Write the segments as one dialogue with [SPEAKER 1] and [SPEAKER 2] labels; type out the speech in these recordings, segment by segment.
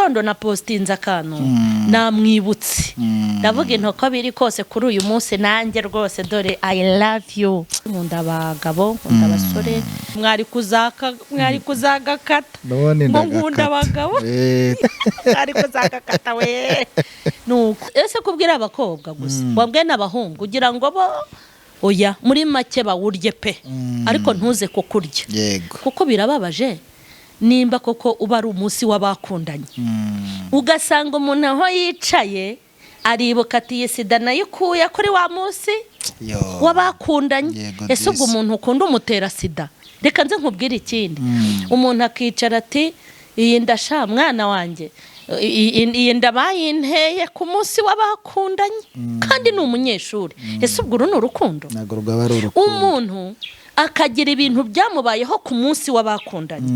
[SPEAKER 1] gitondo na postinze akantu namwibutse ndavuga intoko biri kose kuri uyu munsi nanjye rwose dore I love you. Nkunda abagabo, nkunda abasore, mwari kuzagakata nkunda abagabo mwari kuzagakata we. Nuko ese kubwira abakobwa gusa wabwe n'abahungu kugira ngo bo oya muri make bawurye pe ariko ntuze kukurya kuko birababaje nimba koko uba ari umunsi w'abakundanye ugasanga umuntu aho yicaye aribuka ati sida nayo ikuye kuri wa munsi w'abakundanye. Ese ubwo umuntu ukunda umutera sida? Reka nze nkubwire ikindi, umuntu akicara ati iyi ndasha mwana wanjye iyi ndabayinteye ku munsi w'abakundanye kandi ni umunyeshuri. Ese ubwo ni urukundo? Umuntu akagira ibintu byamubayeho ku munsi w'abakundanye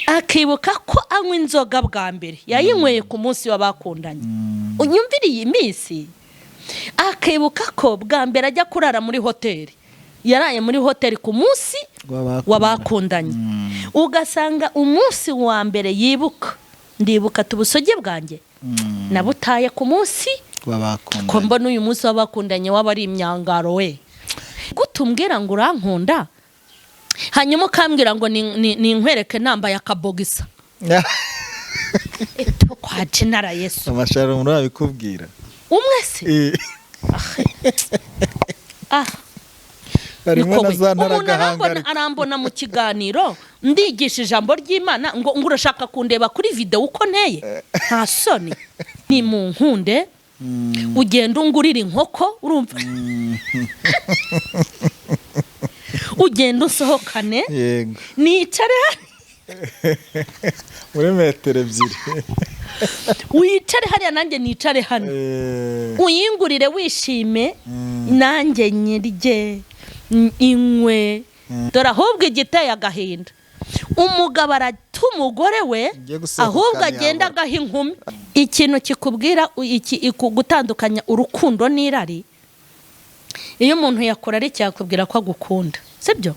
[SPEAKER 1] akibuka ko anywa inzoga bwa mbere yayinyweye ku munsi w'abakundanye. Unyumvira iyi minsi akibuka ko bwa mbere ajya kurara muri hoteli yaraye muri hoteli ku munsi w'abakundanye. Ugasanga umunsi wa mbere yibuka ndibuka tubusoge bwanjye nabutaye ku munsi w'abakundanye ko mbona uyu munsi w'abakundanye waba ari imyangaro we. Gutumbwira ngo urankunda hanyuma ukambwira ngo ni nkwereke nambaye akabogisa eto kwa Jenara Yesu
[SPEAKER 2] amashara muri abikubwira
[SPEAKER 1] umwe se
[SPEAKER 2] harimo na za ntaragahanga
[SPEAKER 1] arambona mu kiganiro ndigisha ijambo ry'Imana ngo urashaka kundeba kuri video uko nteye nta soni ni mu nkunde ugenda ungurira inkoko urumva ugenda usohokane nicare
[SPEAKER 2] muri metero ebyiri
[SPEAKER 1] wicare hariya nanjye nicare hano uyingurire wishime nanjye nyirye inkwe. Dore ahubwo igiteye agahinda umugabo arata umugore we ahubwo agenda agaha inkumi. Ikintu kikubwira gutandukanya urukundo n'irari, iyo umuntu yakora ari cyakubwira ko agukunda sibyo?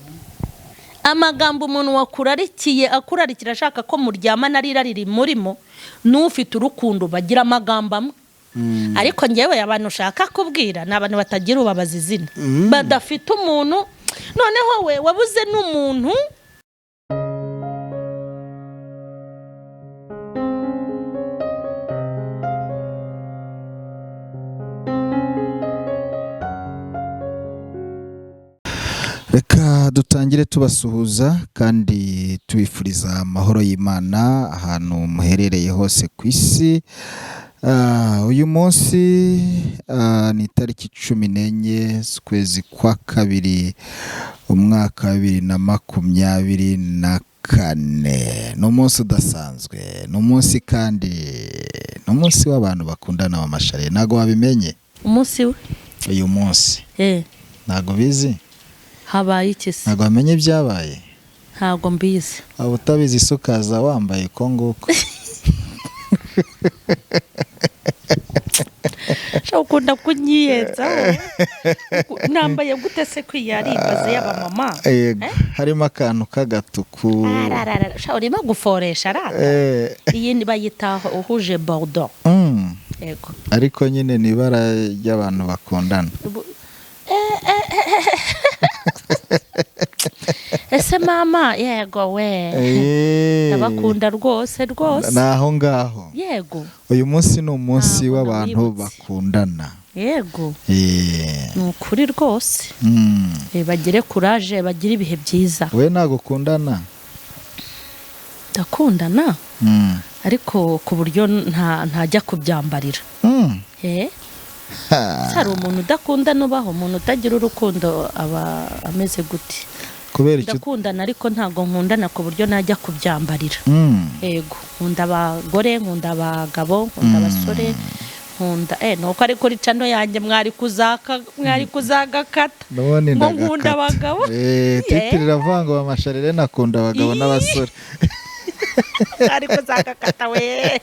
[SPEAKER 1] Amagambo umuntu wakurarikiye akurarikira ashaka ko muryamana ari irari rimurimo n'ufite urukundo bagira amagambo amwe. Ariko ngewe abantu ushaka kubwira n'abantu batagira ubabaza izina badafite umuntu. Noneho we wabuze n'umuntu
[SPEAKER 2] Reka dutangire tubasuhuza kandi tubifuriza amahoro y'Imana ahantu muherereye hose ku isi. Uyu munsi ni tariki 14 z'ukwezi kwa kabiri umwaka 2024. Ni umunsi udasanzwe, ni umunsi kandi ni umunsi w'abantu bakundana w'amashare. Nago wabimenye
[SPEAKER 1] umunsi we
[SPEAKER 2] uyu munsi nago bizi
[SPEAKER 1] habaye iki se?
[SPEAKER 2] Nago amenye ibyabaye?
[SPEAKER 1] Ntago mbizi.
[SPEAKER 2] Abo utabizi sukaza wambaye ko nguko
[SPEAKER 1] ukunda kunyiyenza nambaye gute se kwiyaribaze y'aba mama
[SPEAKER 2] harimo akantu k'agatuku
[SPEAKER 1] urimo guforesha iyi bayitaho uhuje bordeaux yego
[SPEAKER 2] ariko nyine ni ibara ry'abantu bakundana.
[SPEAKER 1] Ese mama yego we ndabakunda rwose
[SPEAKER 2] naho ngaho
[SPEAKER 1] yego.
[SPEAKER 2] Uyu munsi ni umunsi w'abantu bakundana
[SPEAKER 1] yego ni ukuri rwose bagire courage bagire ibihe byiza.
[SPEAKER 2] We nagukundana?
[SPEAKER 1] Ndakundana ariko ku buryo ntajya kubyambarira. Hari umuntu udakunda nubaho umuntu utagira urukundo aba ameze gute?
[SPEAKER 2] Kubera icyo
[SPEAKER 1] ndakundana ariko ntago nkundana ku buryo najya kubyambarira. Yego nkunda abagore, nkunda abagabo, nkunda abasore, nkunda nuko ari kuri cano yanjye mwari kuzagakata nkunda abagabo
[SPEAKER 2] titirira vango amasharire nakunda abagabo n'abasore
[SPEAKER 1] ari kuzagakata we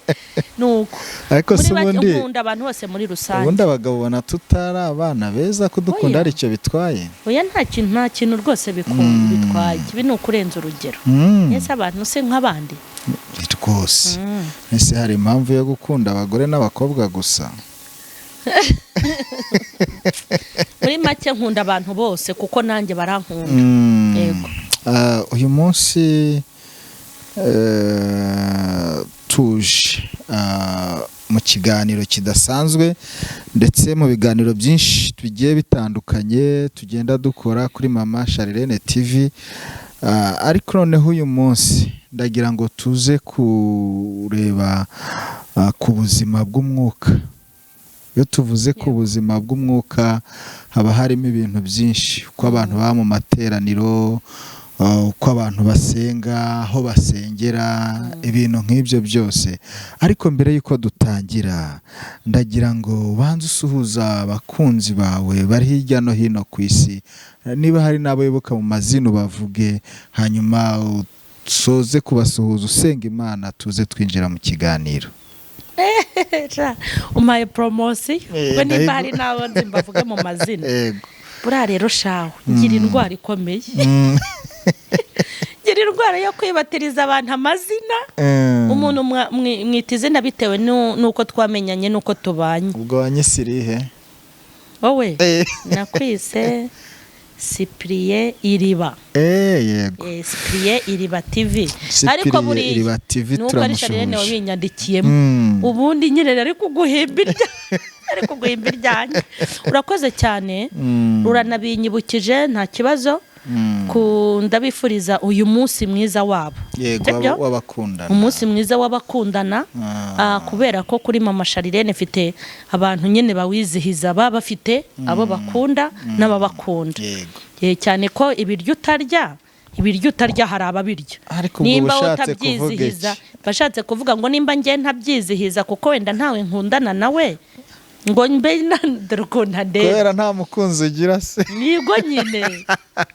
[SPEAKER 1] nuko
[SPEAKER 2] ariko se ubundi
[SPEAKER 1] nkunda abantu bose muri rusange.
[SPEAKER 2] ubundi abagabo bona tutari abana beza kudukunda ari cyo bitwaye.
[SPEAKER 1] Oya nta kintu rwose bitwaye. Ibi ni ukurenza urugero. Ese abantu se nk'abandi
[SPEAKER 2] rwose. Ese hari impamvu yo gukunda abagore n'abakobwa gusa?
[SPEAKER 1] muri make nkunda abantu bose kuko nanjye barankunda. Yego.
[SPEAKER 2] Uyu munsi tuje mu kiganiro kidasanzwe ndetse mu biganiro byinshi bigiye bitandukanye tugenda dukora kuri Mama Charlene TV, ariko noneho uyu munsi ndagira ngo tuze kureba ku buzima bw'umwuka. Iyo tuvuze ku buzima bw'umwuka haba harimo ibintu byinshi, uko abantu baba mu materaniro, uko abantu basenga, aho basengera, ibintu nk'ibyo byose. Ariko mbere y'uko dutangira ndagira ngo ubanze usuhuza abakunzi bawe bari hirya no hino ku isi, niba hari n'abo wibuka mu mazina bavuge, hanyuma usoze kubasuhuza usenga Imana tuze twinjira mu kiganiro.
[SPEAKER 1] Umaye promotion we niba hari nawo nzi mbavuge mu mazina. Buriya rero shawe ngira indwara ikomeye. Ngira indwara yo kwibatiriza abantu amazina. Umuntu mwita izina bitewe nuko twamenyanye nuko tubanye.
[SPEAKER 2] Ubwo wanyisirihe?
[SPEAKER 1] Wowe nakwise Cyprien Iriba.
[SPEAKER 2] Yego.
[SPEAKER 1] Cyprien Iriba TV. Ariko buri
[SPEAKER 2] Iriba TV
[SPEAKER 1] turamushuje. Wabinyandikiyemo. Ubundi nyine ari kuguhimbira. Ari kuguhimbira. Urakoze cyane. Uranabinyibukije nta kibazo. Ndabifuriza uyu munsi mwiza wabo.
[SPEAKER 2] Yego w'abakundana.
[SPEAKER 1] Umunsi mwiza w'abakundana. Kubera ko kuri Mama Charlene mfite abantu nyene bawizihiza baba bafite abo bakunda n'ababakunda. Cyane ko ibiryo utarya hari ababirya. Nimba utabyizihiza bashatse kuvuga ngo nimba ngiye ntabyizihiza kuko wenda ntawe nkundana nawe ngo mbe ndrukunda de
[SPEAKER 2] kubera nta mukunzi ugira se.
[SPEAKER 1] Nigo nyine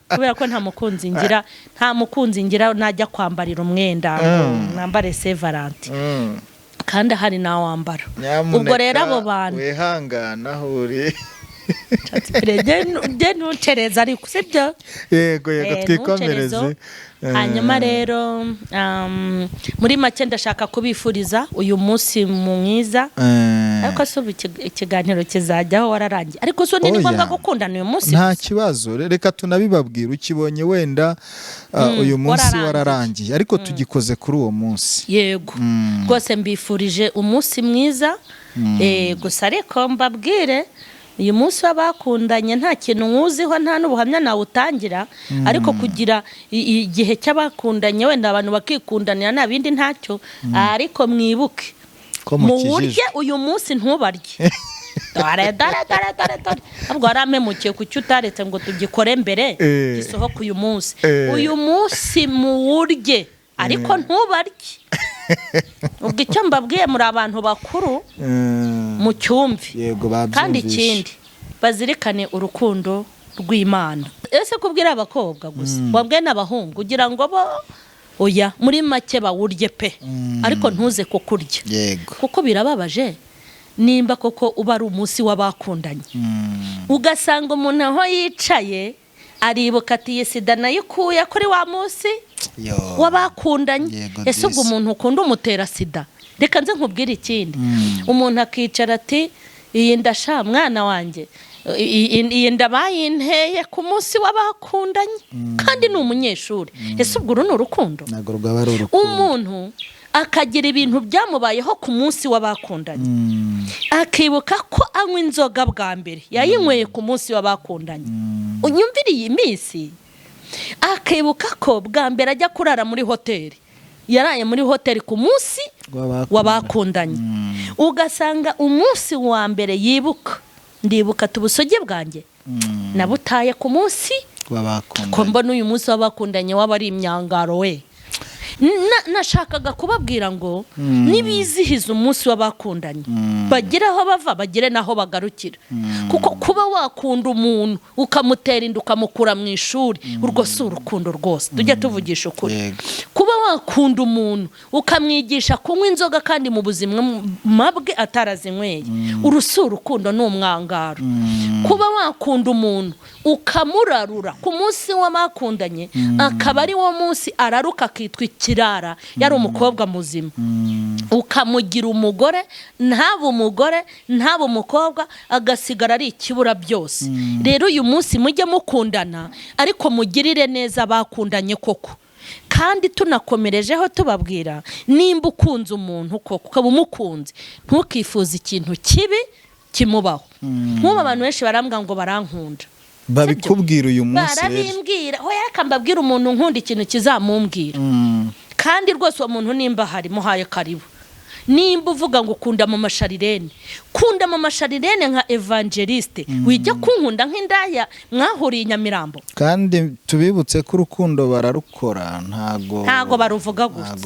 [SPEAKER 1] kubera ko nta mukunzi ngira najya kwambarira umwenda nambare Saint Valentin kandi hari na wambara. Ubwo rero abo bantu
[SPEAKER 2] wihangana huri
[SPEAKER 1] je ntucereza ariko sibyo.
[SPEAKER 2] Yego twikomereze.
[SPEAKER 1] Hanyuma rero muri make ndashaka kubifuriza uyu munsi mwiza. Ariko se ikiganiro kizajyaho wararangiye. Ariko so ni ngombwa gukundana uyu munsi.
[SPEAKER 2] Nta kibazo, reka tunabibabwira ukibonye wenda uyu munsi wararangiye ariko tugikoze kuri uwo munsi.
[SPEAKER 1] Yego. Rwose mbifurije umunsi mwiza. Gusa ariko mbabwire uyu munsi w'abakundanye nta kintu nkuziho nta n'ubuhamya nawe utangira. Ariko kugira igihe cy'abakundanye wenda abantu bakikundanira nta bindi ntacyo. Ariko mwibuke mu buryo uyu munsi ntubarye. Dore ahubwo waramemukiye ku cyo utaretse ngo tugikore mbere gisohoka uyu munsi. Uyu munsi muwurye ariko ntubarye. Ubwo icyo mbabwiye muri abantu bakuru mu cyumvi. Kandi ikindi bazirikane urukundo rw'Imana. Ese kubwira abakobwa gusa wabwe n'abahungu ugira ngo bo oya muri make bawurye pe. Ariko ntuze kukurya. Kuko birababaje nimba koko uba ari umunsi w'abakundanye. Ugasanga umuntu aho yicaye aribuka ati sida nayo ikuye kuri wa munsi w'abakundanye. Ese ubwo umuntu ukunda umutera sida? Reka nze nkubwire ikindi. Umuntu akicara ati iyi ndasha mwana wanjye iyi ndabayinteye ku munsi w'abakundanye kandi ni umunyeshuri. Ese ubwo ni urukundo? Umuntu akagira ibintu byamubayeho ku munsi w'abakundanye akibuka ko anywa inzoga bwa mbere yayinyweye ku munsi w'abakundanye. Unyumvira iyi minsi akibuka ko bwa mbere ajya kurara muri hoteli yaraye muri hoteli ku munsi w'abakundanye. Ugasanga umunsi wa mbere yibuka ndibuka tubusoge bwanjye nabutaye ku munsi w'abakundanye. Ko mbona uyu munsi w'abakundanye waba ari imyangaro we. nashakaga kubabwira ngo nibizihiza umunsi w'abakundanye bagire aho bava bagire naho bagarukira kuko kuba wakunda umuntu ukamutera inda ukamukura mu ishuri urwo si urukundo rwose tujye tuvugisha ukuri kuba wakunda umuntu ukamwigisha kunywa inzoga kandi mu buzima mabwe atarazinyweye urusi urukundo ni umwangaro kuba wakunda umuntu ukamurarura ku munsi w'abakundanye akaba ari wo munsi araruka akitwa ikirara yari umukobwa muzima ukamugira umugore ntaba umukobwa agasigara ari ikibura byose rero uyu munsi mujye mukundana ariko mugirire neza bakundanye koko kandi tunakomerejeho tubabwira nimba ukunze umuntu koko ukaba umukunze ntukifuze ikintu kibi kimubaho nk'ubu abantu benshi barambwira ngo barankunda
[SPEAKER 2] babikubwira uyu munsi
[SPEAKER 1] barabimbwira hoya reka mbabwire umuntu nkunda ikintu kizamumbwira kandi rwose uwo muntu nimba hari muhaye karibu nimba uvuga ngo ukunda mu masharirene kunda mu masharirene nka evangeliste wijya kunkunda nk'indaya mwahuriye Nyamirambo
[SPEAKER 2] kandi tubibutse ko urukundo bararukora ntago
[SPEAKER 1] baruvuga gusa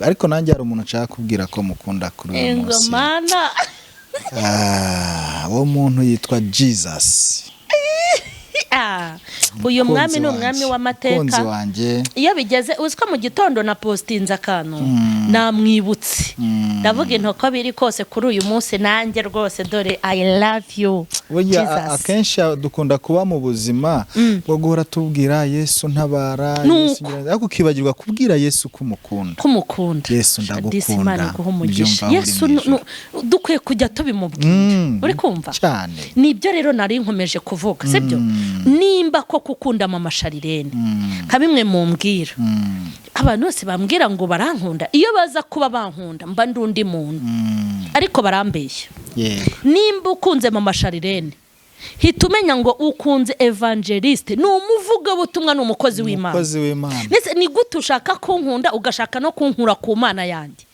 [SPEAKER 2] ariko nanjye hari umuntu nshaka kubwira ko mukunda kuri uyu munsi
[SPEAKER 1] Imana
[SPEAKER 2] uwo muntu yitwa Jesus
[SPEAKER 1] uyu mwami ni umwami w'amateka iyo bigeze uziko mu gitondo na postinze akantu namwibutse ndavuga intoko biri kose kuri uyu munsi nanjye rwose dore I love you Jesus.
[SPEAKER 2] Akenshi dukunda kuba mu buzima bwo guhora tubwira Yesu ntabara ariko ukibagirwa kubwira Yesu kumukunda Yesu ndagukunda
[SPEAKER 1] umugisha Yesu dukwiye kujya tubimubwira uri kumva
[SPEAKER 2] cyane
[SPEAKER 1] nibyo rero nari nkomeje kuvuga sibyo nimba ko kukunda mu masharirene kabimwe mumbwira abantu bose bambwira ngo barankunda iyo baza kuba bankunda mba ndundi muntu ariko barambeshya nimba ukunze mu masharirene hita umenya ngo ukunze evangeliste ni umuvuga butumwa ni umukozi w'Imana ndetse ni gute ushaka kunkunda ugashaka no kunkura ku Mana yanjye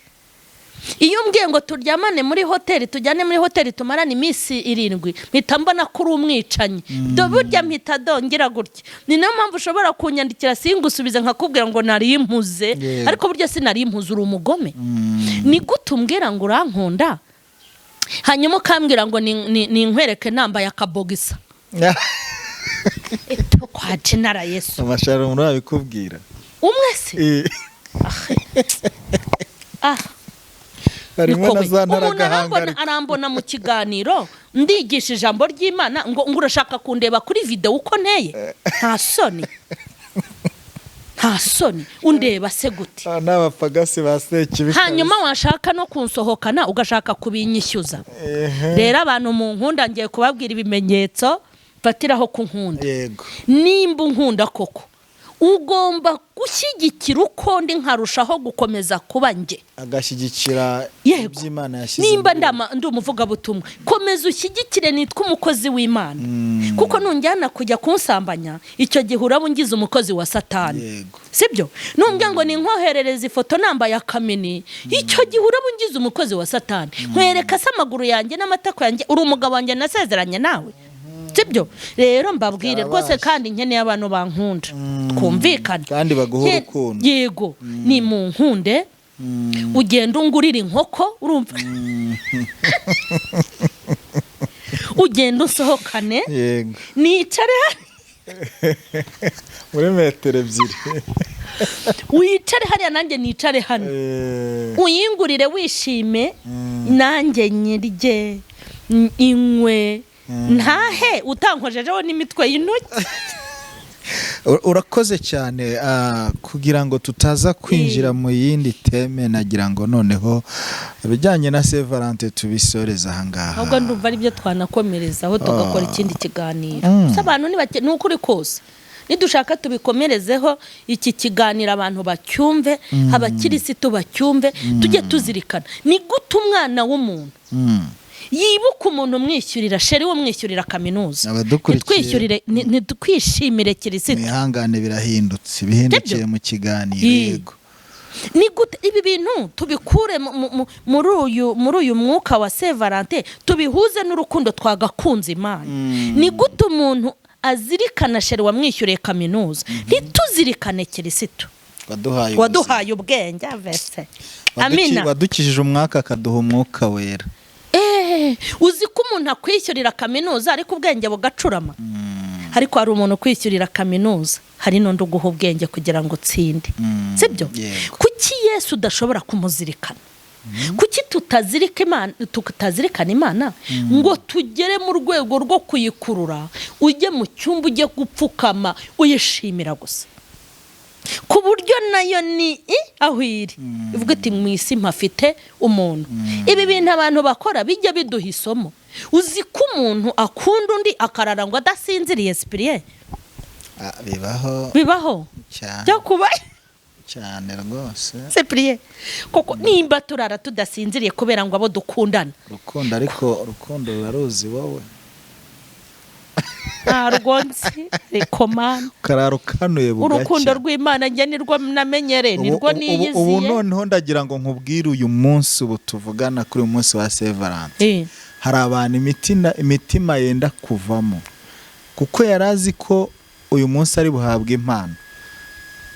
[SPEAKER 1] iyo mbwiye ngo turyamane muri hoteli tujyane muri hoteli tumarane iminsi 7 mpita mbona kuri umwicanyi burya mpita dongera gutya ni nayo mpamvu ushobora kunyandikira singusubize nkakubwira ngo nari impuze ariko burya sinari impuze uri umugome ni gute umbwira ngo urankunda hanyuma ukambwira ngo ni nkwereke nambaye akabogisa eto kwa General Yesu
[SPEAKER 2] amasharo muri abikubwira
[SPEAKER 1] umwe se umuntu arambona mu kiganiro ndigisha ijambo ry'Imana ngo urashaka kundeba kuri video uko nteye nta soni undeba se gute
[SPEAKER 2] n'abapagasi basekibika
[SPEAKER 1] hanyuma washaka no kunsohokana ugashaka kubinyishyuza rero abantu mu Nkunda ngiye kubabwira ibimenyetso fatiraho kunkunda nimba unkunda koko ugomba gushyigikira uko ndi nkarushaho gukomeza kuba nge
[SPEAKER 2] agashyigikira iby'Imana yashyize
[SPEAKER 1] nimba ndi umuvuga butumwa komeza ushyigikire nitwa umukozi w'Imana kuko nunjyana kujya kunsambanya icyo gihe urabungiza umukozi wa Satani sibyo numbya ngo ni nkoherereza ifoto nambaye akamini icyo gihe urabungiza umukozi wa Satani nkwereka se amaguru yanjye n'amatako yanjye uri umugabo wanjye nasezeranye nawe sibyo rero mbabwire rwose kandi nkeneye abantu bankunda twumvikana
[SPEAKER 2] kandi baguha urukundo
[SPEAKER 1] yego ni mu nkunde ugenda ungurira inkoko urumva ugenda usohokane nicare
[SPEAKER 2] muri metero 2
[SPEAKER 1] wicare hariya nanjye nicare hano uyingurire wishime nanjye nyirye inkwe ntahe utankojejeho n'imitwe y'intoki
[SPEAKER 2] urakoze cyane kugira ngo tutaza kwinjira mu yindi teme nagira ngo noneho bijyanye na Saint Valentin tubisoreza ahangaha
[SPEAKER 1] ahubwo ndumva ari byo twanakomerezaho tugakora ikindi kiganiro abantu ni ukuri kose nidushaka tubikomerezeho iki kiganiro abantu bacyumve abakirisitu bacyumve tujye tuzirikana ni gute umwana w'umuntu yibuka umuntu umwishyurira sheri wo mwishyurira kaminuza nitwishyurire nitwishimire kirisitu
[SPEAKER 2] ihangane birahindutse bihindukiye mu kiganiro yego
[SPEAKER 1] ni gute ibi bintu tubikure muri uyu mwuka wa Saint Valentin tubihuze n'urukundo twagakunze Imana ni gute umuntu azirikana sheri wamwishyuriye kaminuza ntituzirikane kirisitu waduhaye ubwenge avese amina
[SPEAKER 2] wadukijije umwaka akaduha umwuka wera
[SPEAKER 1] uzi ko umuntu akwishyurira kaminuza ariko ubwenge bugacurama ariko hari umuntu kwishyurira kaminuza hari n'undi uguha ubwenge kugira ngo utsinde sibyo kuki Yesu udashobora kumuzirikana kuki tutazirikana Imana ngo tugere mu rwego rwo kuyikurura ujye mu cyumba ujye gupfukama uyishimira gusa ku buryo nayo ni aho iri ivuga iti mu isi mpafite umuntu ibi bintu abantu bakora bijya biduha isomo uzi ko umuntu akunda undi akarara ngo adasinziriye Cyprien bibaho cyo kuba
[SPEAKER 2] cyane rwose
[SPEAKER 1] Cyprien koko nimba turara tudasinziriye kubera ngo abo dukundana
[SPEAKER 2] urukundo ruraruzi wowe
[SPEAKER 1] rwonsi rekomana
[SPEAKER 2] kararukanuye bugacya
[SPEAKER 1] urukundo rw'Imana njye nirwo namenyereye nirwo niyiziye
[SPEAKER 2] ubu noneho ndagira ngo nkubwire uyu munsi ubu tuvugana kuri uyu munsi wa Saint Valentin hari abantu imitima yenda kuvamo kuko yarazi ko uyu munsi ari buhabwe impano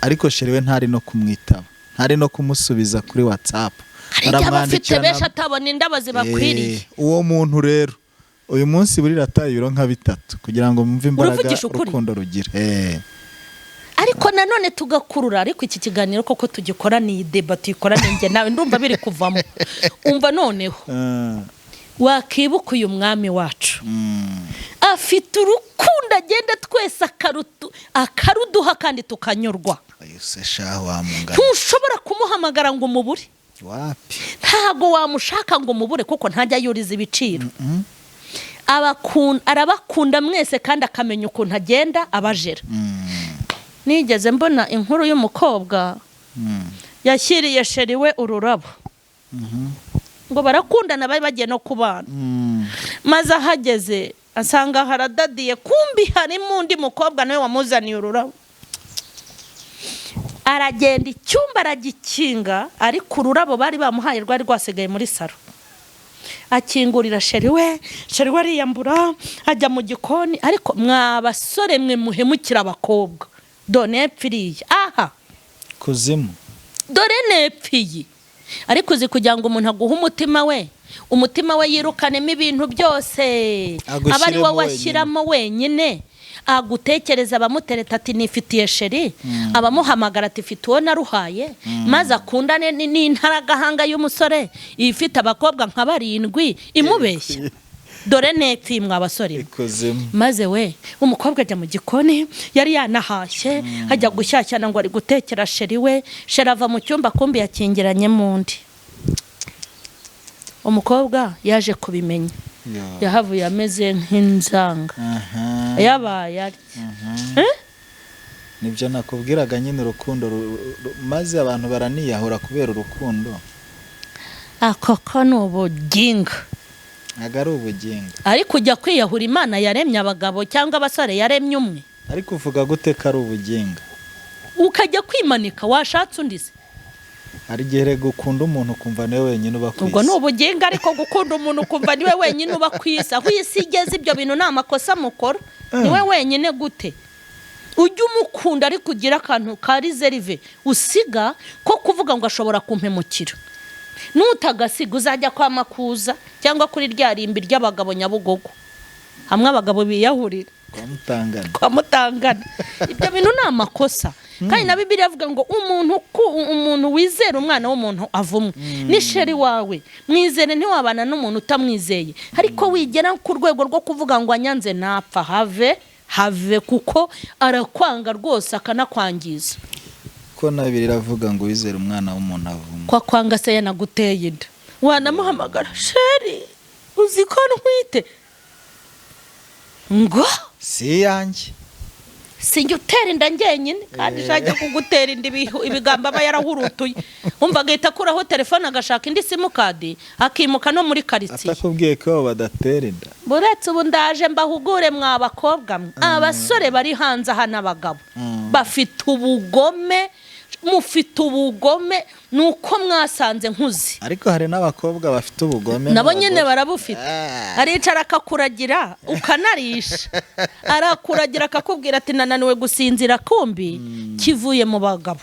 [SPEAKER 2] ariko sheriwe ntari no kumwitaba ntari no kumusubiza kuri WhatsApp
[SPEAKER 1] aramwandikira besha atabona indabazi bakwiriye
[SPEAKER 2] uwo muntu rero uyu munsi burira tayi biro nka 3 kugira ngo mumve imbaraga urukundo rugira ariko
[SPEAKER 1] nanone tugakurura ariko iki kiganiro koko tugikora ni debate ikorane nge nawe ndumva biri kuvamo umva noneho wakibuka uyu mwami wacu afite urukundo agenda twese akaruduha kandi tukanyurwa ntushobora kumuhamagara ngo umubure ntago wamushaka ngo umubure kuko ntajya yuriza ibiciro arabakunda mwese kandi akamenya ukuntu agenda abajera nigeze mbona inkuru y'umukobwa yashyiriye sheriwe ururabo ngo barakundana bari bagiye no kubana maze ahageze asanga haradadiye kumbi harimo undi mukobwa nawe wamuzaniye ururabo aragenda icyumba aragikinga ariko ururabo bari bamuhaye rwari rwasigaye muri saro akingurira sheriwe ariyambura ajya mu gikoni ariko mwabasore mwe muhemukira abakobwa done pfiriye
[SPEAKER 2] kuzimu
[SPEAKER 1] dore nepfiye ariko uzi kugira ngo umuntu aguhe umutima we yirukanemo ibintu byose aba ari wowe washyiramo wenyine agutekereza abamutereta ati nifitiye sheri abamuhamagara ati fite uwo naruhaye maze akundane n'intaragahanga y'umusore ifite abakobwa nka 7 imubeshya dore nepfi mwabasore maze we umukobwa ajya mu gikoni yari yanahashye ajya gushyashyana ngo ari gutekera sheri we sheri ava mu cyumba kumbi yakingiranye mundi umukobwa yaje kubimenya yahavuye ameze nk'inzanga yabaye ari
[SPEAKER 2] nibyo nakubwiraga nyine urukundo maze abantu baraniyahura kubera urukundo
[SPEAKER 1] akoko n'ubuginga
[SPEAKER 2] agari ubuginga
[SPEAKER 1] ariko ujya kwiyahura Imana yaremye abagabo cyangwa abasore yaremye umwe
[SPEAKER 2] ariko uvuga gute ko ari ubuginga
[SPEAKER 1] ukajya kwimanika washatse undi se
[SPEAKER 2] hari gihe gukunda umuntu kumva niwe wenyine uba kwisa
[SPEAKER 1] ubwo n'ubuginga ariko gukunda umuntu kumva niwe wenyine uba kwisa aho isi igeze ibyo bintu nta makosa mukora niwe wenyine gute ujye umukunda ariko ugira akantu ka reserve usiga ko kuvuga ngo ashobora kumpemukira nutagasiga uzajya kwa Makuza cyangwa kuri rya rimbi ry'abagabo Nyabugogo hamwe abagabo biyahurira kwa Mutangana ibyo bintu nta makosa kandi na Bibiliya avuga ngo umuntu wizera umwana w'umuntu avumwe ni sheri wawe mwizere ntiwabana n'umuntu utamwizeye ariko wigera ku rwego rwo kuvuga ngo anyanze napfa have kuko arakwanga rwose akanakwangiza
[SPEAKER 2] ko na Bibiliya iravuga ngo wizere umwana w'umuntu avumwe
[SPEAKER 1] kwa kwanga se yanaguteye inda wanamuhamagara sheri uzi ko ntwite ngo
[SPEAKER 2] si yanjye
[SPEAKER 1] sinjye utera inda ngenyine kandi shajya kugutera inda ibigambo aba yarahurutuye umva agahita akuraho telefone agashaka indi simukadi akimuka no muri karitsiye
[SPEAKER 2] atakubwiye ko badatera inda
[SPEAKER 1] buretse ubu ndaje mbahugure mw'abakobwa abasore bari hanze aha n'abagabo bafite ubugome mufite ubugome nuko mwasanze nkuzi.
[SPEAKER 2] ariko hari n'abakobwa bafite ubugome
[SPEAKER 1] nabo nyine barabufite. Aricara akakuragira ukanarisha, arakuragira akakubwira ati nananiwe gusinzira, kumbi kivuye mu bagabo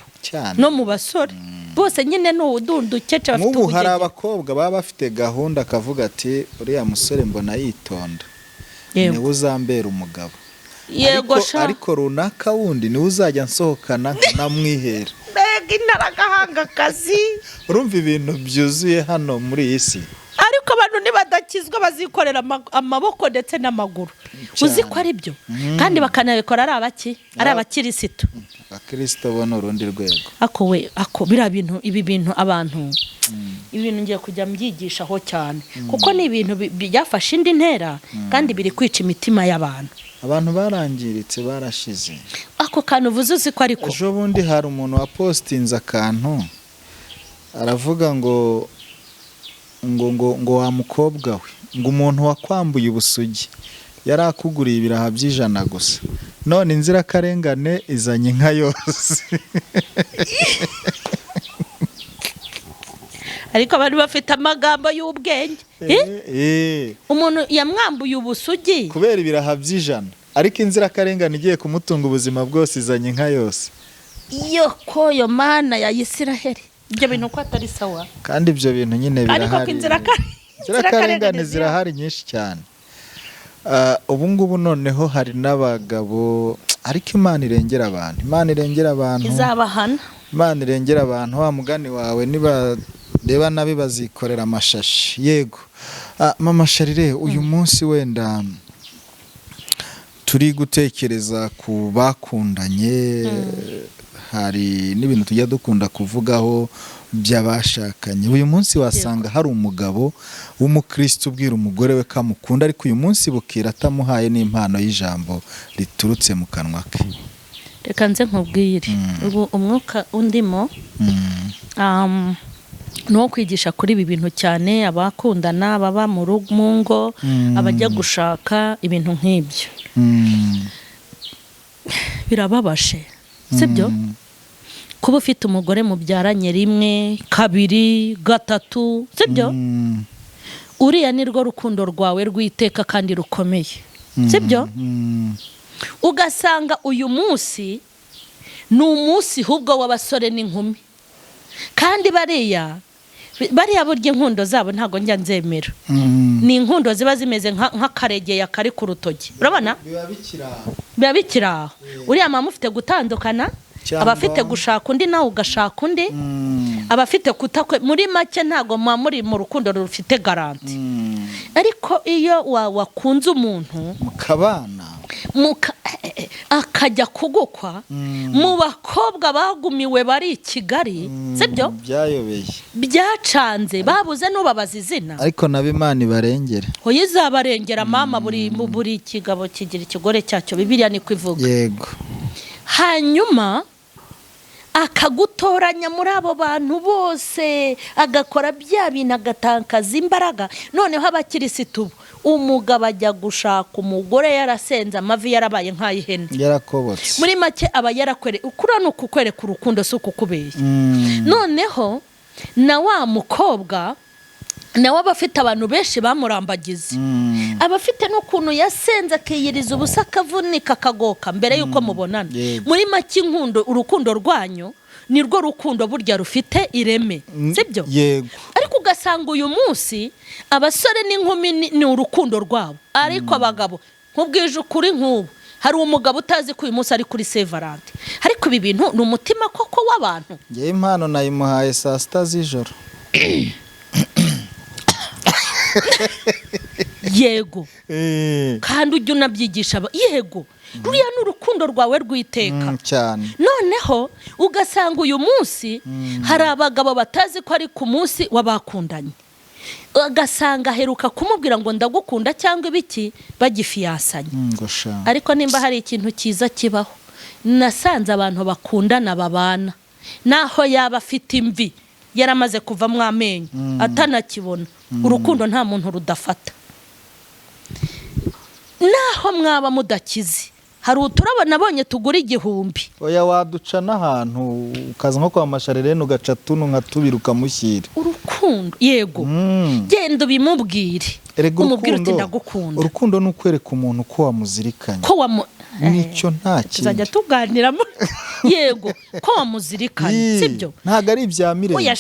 [SPEAKER 1] no mu basore bose nyine n'udukece bafite
[SPEAKER 2] ubugenge. Hari abakobwa baba bafite gahunda akavuga ati uriya musore mbona yitonda, niwe uzambera umugabo.
[SPEAKER 1] Yego
[SPEAKER 2] ariko runaka wundi niwe uzajya nsohokana namwihera.
[SPEAKER 1] Mbega inaragahanga kazi.
[SPEAKER 2] Urumva ibintu byuzuye hano muri iyi si.
[SPEAKER 1] Ariko abantu nibadakizwa bazikorera amaboko ndetse n'amaguru. Uzi ko ari byo kandi bakanabikora ari abaki, ari abakirisitu.
[SPEAKER 2] Abakristo bo n'urundi rwego.
[SPEAKER 1] Ako bira bintu, ibi bintu abantu ibintu ngiye kujya mbyigishaho cyane kuko ni ibintu byafashe indi ntera kandi biri kwica imitima y'abantu.
[SPEAKER 2] Abantu barangiritse barashize.
[SPEAKER 1] Ako kantu uvuze uzi ko ariko
[SPEAKER 2] ejo bundi hari umuntu wa postinze akantu aravuga ngo wa mukobwa we, ngo umuntu wakwambuye ubusugi yari akuguriye ibiraha by'ijana gusa, none inzirakarengane izanye inka yose.
[SPEAKER 1] Ariko abantu bafite amagambo y'ubwenge. Umuntu yamwambuye ubusugi
[SPEAKER 2] kubera ibiraha by'ijana, ariko inzirakarengane igiye kumutunga ubuzima bwose izanye inka yose.
[SPEAKER 1] Iyo koyo Mana ya Isiraheli, ibyo bintu ko atari sawa.
[SPEAKER 2] Kandi ibyo bintu nyine birahari.
[SPEAKER 1] Ariko
[SPEAKER 2] inzirakarengane zirahari nyinshi cyane. Ubu ngubu noneho hari n'abagabo, ariko Imana irengera abantu. Imana irengera abantu.
[SPEAKER 1] Izabahana.
[SPEAKER 2] Imana irengera abantu. Wa mugani wawe niba reba nabi bazikorera amashashi. Yego. Mama Charlene, uyu munsi wenda turi gutekereza ku bakundanye, hari n'ibintu tujya dukunda kuvugaho by'abashakanye. Uyu munsi wasanga hari umugabo w'umukristo ubwira umugore we kamukunda, ariko uyu munsi bukira atamuhaye n'impano y'ijambo riturutse mu kanwa ke.
[SPEAKER 1] Reka nze nkubwire, ubu umwuka undimo no kwigisha kuri ibi bintu cyane, abakundana baba mu ngo, abajya gushaka ibintu nk'ibyo. Birababashe, sibyo? Kuba ufite umugore mubyaranye rimwe, kabiri, gatatu, sibyo? Uriya ni rwo rukundo rwawe rw'iteka kandi rukomeye, sibyo? Ugasanga uyu munsi ni umunsi hubwo w'abasore n'inkumi, kandi bariya burya inkundo zabo ntago njya nzemera. Ni inkundo ziba zimeze nk'akaregeya kari ku rutoki, urabona? Biba bikiraho. Uriya mama ufite gutandukana, abafite gushaka undi nawe ugashaka undi, abafite kutakwe, muri make ntago muri mu rukundo rufite garanti. Ariko iyo wakunze umuntu
[SPEAKER 2] mukabana
[SPEAKER 1] akajya kugukwa, mu bakobwa bagumiwe bari i Kigali, sibyo?
[SPEAKER 2] Byayobeye,
[SPEAKER 1] byacanze, babuze n'ubabaza izina.
[SPEAKER 2] Ariko nabe Imana ibarengera.
[SPEAKER 1] Hoye izabarengera mama, buri kigabo kigira ikigore cyacyo, Bibiliya niko ivuga.
[SPEAKER 2] Yego.
[SPEAKER 1] Hanyuma akagutoranya muri abo bantu bose, agakora bya bintu, agatakaza imbaraga. Noneho abakirisitu, umugabo ajya gushaka umugore yarasenze, amavi yarabaye nk'ay'ihene,
[SPEAKER 2] yarakobotse.
[SPEAKER 1] muri make aba yarakwere ukura no kukwereka urukundo si ukukubeye. Noneho na wa mukobwa nawe abafite abantu benshi bamurambagize, abafite n'ukuntu yasenze akiyiriza ubusa, akavunika, akagoka mbere y'uko mubonana. Muri make inkundo, urukundo rwanyu ni rwo rukundo burya rufite ireme, sibyo?
[SPEAKER 2] Yego.
[SPEAKER 1] Ariko ugasanga uyu munsi abasore n'inkumi ni urukundo rwabo, ariko abagabo nk'ubwije ukuri nk'ubu, hari umugabo utazi ko uyu munsi ari kuri Sevarante. Ariko ibi bintu ni umutima koko w'abantu.
[SPEAKER 2] Ngiye impano nayimuhaye saa 6 z'ijoro.
[SPEAKER 1] Yego. Kandi ujya unabyigisha yego. Ruriya ni urukundo rwawe rw'iteka
[SPEAKER 2] cyane.
[SPEAKER 1] Noneho ugasanga uyu munsi hari abagabo batazi ko ari ku munsi w'abakundanye, ugasanga aheruka kumubwira ngo ndagukunda cyangwa ibiki, bagifiyasanye. Ariko nimba hari ikintu cyiza kibaho, nasanze abantu bakundana babana, naho yaba afite imvi yaramaze kuvamo amenyo atanakibona, urukundo nta muntu rudafata. Naho mwaba mudakize, hari uturabo nabonye tugura 1000.
[SPEAKER 2] oya waduca n'ahantu ukaza nko kwa Masharelene ugaca tuno nka tubiri ukamushyira
[SPEAKER 1] urukundo yego genda ubimubwire umubwire uti ndagukunda.
[SPEAKER 2] Urukundo n'ukwereka umuntu ko wamuzirikanye
[SPEAKER 1] ko
[SPEAKER 2] nicyo nta kintu
[SPEAKER 1] tuzajya tuganiramo yego ko wamuzirikanye sibyo
[SPEAKER 2] ntago ari ibyamirenge
[SPEAKER 1] oya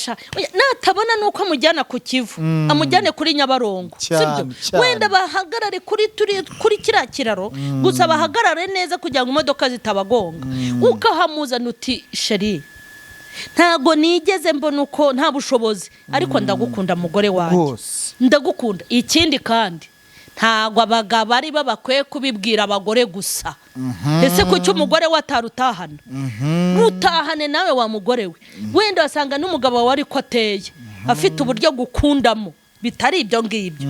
[SPEAKER 1] natabona nuko amujyana ku Kivu amujyane kuri Nyabarongo sibyo wenda bahagarare kuri kiriya kiraro gusa bahagarare neza kugira ngo imodoka zitabagonga ukahamuzana uti sheri ntago nigeze mbona uko nta bushobozi ariko ndagukunda mugore wanjye ndagukunda. Ikindi kandi ntago abagabo ari babakwiye kubibwira abagore gusa. Ese kuki umugore watarutahana rutahane nawe wa mugore we wenda wasanga n'umugabo wawe ariko ateye afite uburyo gukundamo bitari ibyo ngibyo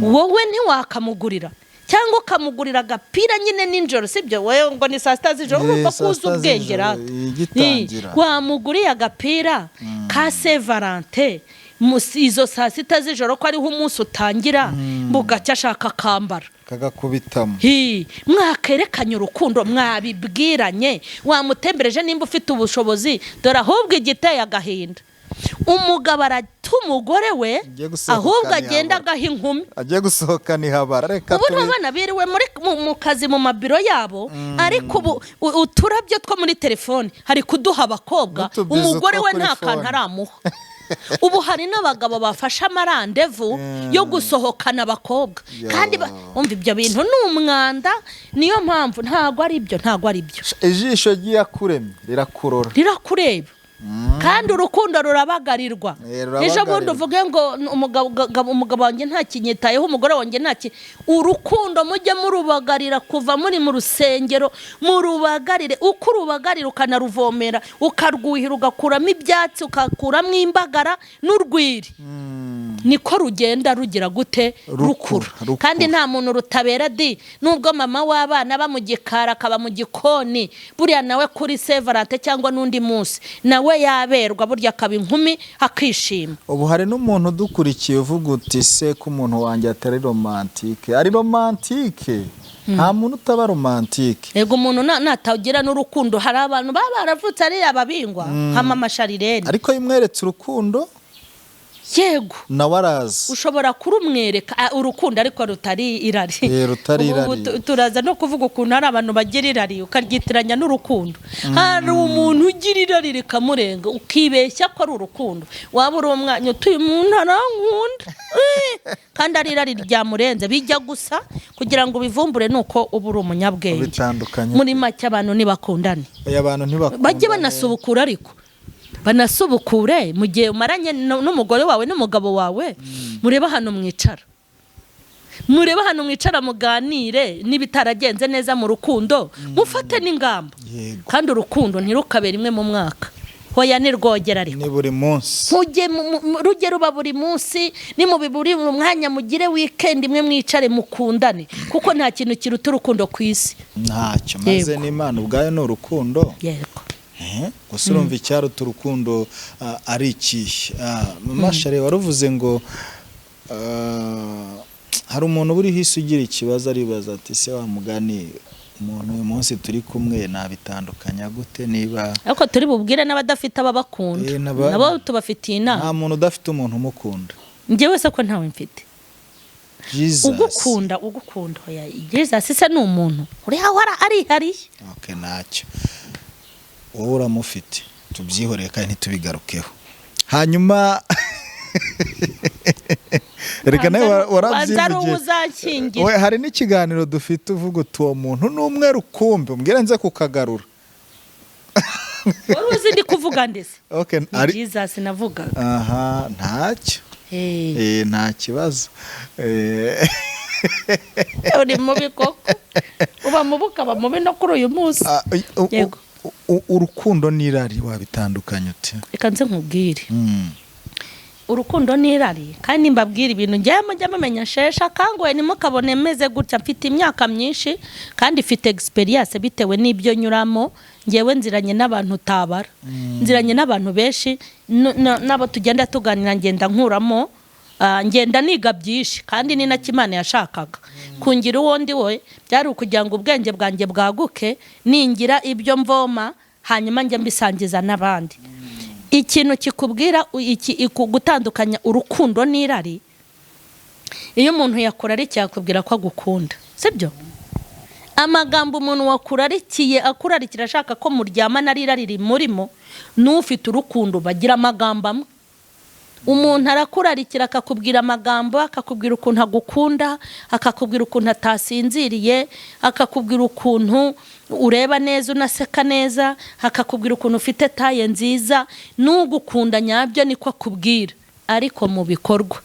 [SPEAKER 1] wowe ntiwakamugurira cyangwa ukamugurira agapira nyine ninjoro sibyo wewe ngo ni saa 6 z'ijoro urumva kuza ubwenge rata wamuguriye agapira ka Saint Valentin izo saa 6 z'ijoro ko ariho umunsi utangira bugacya ashaka kambara
[SPEAKER 2] kagakubitamo
[SPEAKER 1] mwakerekanye urukundo mwabibwiranye wamutembereje nimba ufite ubushobozi dore ahubwo igiteye agahinda umugabo arata umugore we ahubwo agenda agaha inkumi
[SPEAKER 2] agiye gusohoka ni habara reka
[SPEAKER 1] ubu n'abana biriwe mu kazi mu mabiro yabo ariko ubu uturabyo two muri telefone hari kuduha abakobwa umugore we nta kantu aramuha ubu hari n'abagabo bafasha amarandevu yo gusohokana abakobwa kandi umva ibyo bintu n'umwanda niyo mpamvu ntago ari byo
[SPEAKER 2] ijisho giyakuremye
[SPEAKER 1] rirakureba kandi urukundo rurabagarirwa ejo bundi uvuge ngo umugabo wanjye nta kinyitayeho umugore wanjye nta urukundo mujye murubagarira kuva muri mu rusengero murubagarire uko urubagarira ukanaruvomera ukarwuhira ugakuramo ibyatsi ukakuramo imbagara n'urwiri niko rugenda rugira gute rukura kandi nta muntu rutabera nubwo mama w'abana bamugikara akaba mu gikoni buriya nawe kuri Saint Valentin cyangwa n'undi munsi nawe yaberwa burya akaba inkumi akishima.
[SPEAKER 2] Ubu hari n'umuntu udukurikiye uvuga uti se ko umuntu wanjye atari romantike ari romantike nta muntu utaba romantike
[SPEAKER 1] yego umuntu natagira n'urukundo hari abantu baba baravutse ari ababingwa nka Mama Charlene
[SPEAKER 2] ariko yimweretse urukundo
[SPEAKER 1] yego
[SPEAKER 2] nawe arazi
[SPEAKER 1] ushobora kurumwereka urukundo ariko rutari irari turaza no kuvuga ukuntu hari abantu bagira irari ukaryitiranya n'urukundo hari umuntu ugira irari rikamurenga ukibeshya ko ari urukundo waba uri umwanya utuye umuntu arankunda kandi ari irari ryamurenze bijya gusa kugira ngo bivumbure nuko uba uri umunyabwenge muri make abantu ntibakundane bajye banasubukura ariko banasubukure mu gihe umaranye n'umugore wawe n'umugabo wawe mureba hano mwicara muganire n'ibitaragenze neza mu rukundo mufate n'ingamba kandi urukundo ntirukabere imwe mu mwaka hoya nirwogera ariko
[SPEAKER 2] ni buri munsi
[SPEAKER 1] mujye rugero ba buri munsi ni mu biburi mu mwanya mugire weekend imwe mwicare mukundane kuko nta kintu kiruta urukundo ku isi
[SPEAKER 2] ntacyo maze n'Imana ubwayo ni urukundo
[SPEAKER 1] yego
[SPEAKER 2] gusa urumva icyaruta urukundo ari iki Mama Charlene waruvuze ngo hari umuntu buri hisi ugira ikibazo aribaza ati se wa mugani umuntu uyu munsi turi kumwe nabitandukanya gute niba
[SPEAKER 1] ariko turi bubwire n'abadafite ababakunda nabo tubafitiye inama
[SPEAKER 2] nta muntu udafite umuntu umukunda
[SPEAKER 1] njye wese ko ntawe mfite ugukunda oya Jesus se ni umuntu uri ahora ari
[SPEAKER 2] ntacyo wowe uramufite tubyihoreye kandi ntitubigarukeho hanyuma reka nawe warabyivugiye hari n'ikiganiro dufite uvuga uti uwo muntu ni umwe rukumbi umbwira nze kukagarura
[SPEAKER 1] wari uzi ndi kuvuga ndetse Jesus navuga
[SPEAKER 2] ntacyo nta kibazo
[SPEAKER 1] uri mubi koko uba mubuka mubi no kuri uyu munsi yego
[SPEAKER 2] urukundo n'irari wabitandukanye ute
[SPEAKER 1] reka nze nkubwire urukundo n'irari kandi mbabwira ibintu njye mujya mumenya shesha kangoye nimukabone meze gutya mfite imyaka myinshi kandi mfite experience bitewe n'ibyo nyuramo ngewe nziranye n'abantu tabara nziranye n'abantu benshi nabo tugenda tuganira ngenda nkuramo ngenda niga byinshi kandi ni na Imana yashakaga kungira uwo ndi we byari ukugira ngo ubwenge bwanjye bwaguke ningira ibyo mvoma hanyuma njye mbisangiza n'abandi. Ikintu kikubwira gutandukanya urukundo n'irari, iyo umuntu yakurarikiye akubwira ko agukunda, sibyo? Amagambo umuntu wakurarikiye akurarikira ashaka ko muryamana ari irari rimurimo, n'ufite urukundo bagira amagambo amwe. Umuntu arakurarikira akakubwira amagambo, akakubwira ukuntu agukunda, akakubwira ukuntu atasinziriye, akakubwira ukuntu ureba neza unaseka neza, akakubwira ukuntu ufite taye nziza, n'ugukunda nyabyo niko akubwira. Ariko mu bikorwa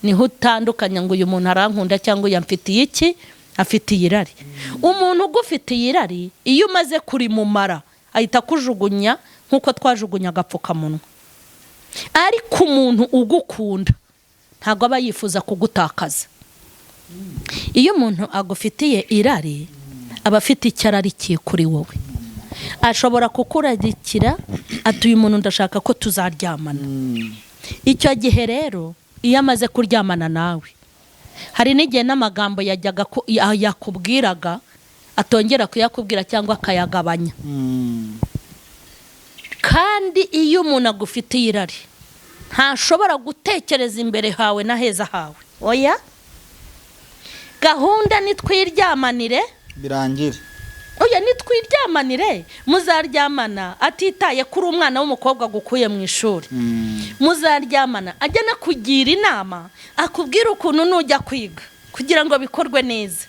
[SPEAKER 1] niho utandukanya ngo uyu muntu arankunda cyangwa yamfitiye iki, afitiye irari. Umuntu ugufitiye irari iyo umaze kurimumara ahita kujugunya nkuko twajugunya agapfukamunwa. Ariko umuntu ugukunda ntago aba yifuza kugutakaza. Iyo umuntu agufitiye irari aba afite icyararikiye kuri wowe, ashobora kukurarikira ati uyu muntu ndashaka ko tuzaryamana. Icyo gihe rero iyo amaze kuryamana nawe, hari n'igihe n'amagambo yajyaga yakubwiraga atongera kuyakubwira cyangwa akayagabanya. Kandi iyo umuntu agufitiye irari ntashobora gutekereza imbere hawe na heza hawe. Oya, gahunda ni twiryamanire birangire. Oya, ni twiryamanire, muzaryamana atitaye kuri umwana w'umukobwa gukuye mu ishuri. Muzaryamana ajya na kugira inama, akubwira ukuntu nujya kwiga kugira ngo bikorwe neza.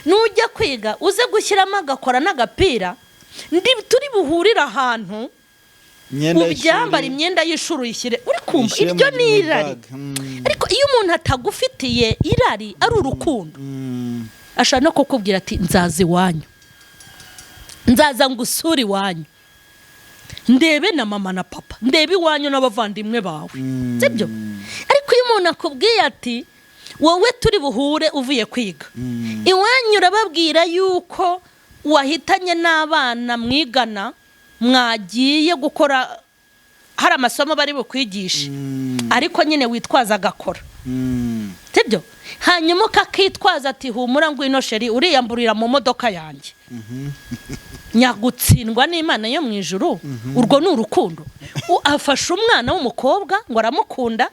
[SPEAKER 1] Nujya kwiga uze gushyiramo agakora n'agapira, turi buhurira ahantu ubyambara imyenda y'ishuri uyishyire. Uri kumva iryo ni irari. Ariko iyo umuntu atagufitiye irari ari urukundo, ashaka no kukubwira ati nzaza iwanyu, nzaza ngusura iwanyu, ndebe na mama na papa, ndebe iwanyu n'abavandimwe bawe, sibyo? Ariko iyo umuntu akubwiye ati wowe turi buhure uvuye kwiga, iwanyu urababwira yuko wahitanye n'abana mwigana, mwagiye gukora hari amasomo bari bukwigisha, ariko nyine witwaza agakora, sibyo? Hanyuma kakitwaza ati humura ngwino sheri uriyamburira mu modoka yanjye. Nyagutsindwa n'Imana yo mu ijuru. Urwo ni urukundo. Afasha umwana w'umukobwa ngo aramukunda,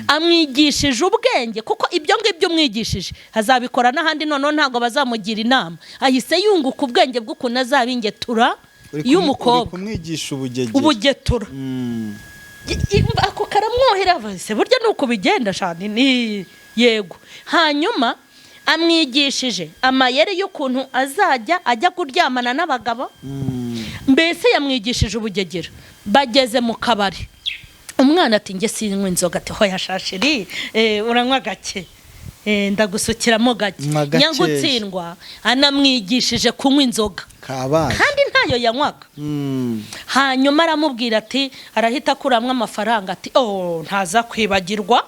[SPEAKER 1] amwigishije ubwenge, kuko ibyo ngibyo umwigishije azabikora n'ahandi. Noneho ntago bazamugira inama, ahise yunguka ubwenge bw'ukuntu azabingetura y'umukobwa, kumwigisha ubugetura. Ako karamwohera se burya nuko bigenda shani ni yego. Hanyuma amwigishije amayeri y'ukuntu azajya ajya kuryamana n'abagabo. Mbese yamwigishije ubugegera. Bageze mu kabari, umwana ati nge sinywa inzoga. Ati hoya shashiri, uranywa gake, ndagusukiramo gake. Nyagutsindwa anamwigishije kunywa inzoga kandi ntayo yanywaga. Hanyuma aramubwira ati arahita akuramwe amafaranga. Ati ntaza kwibagirwa,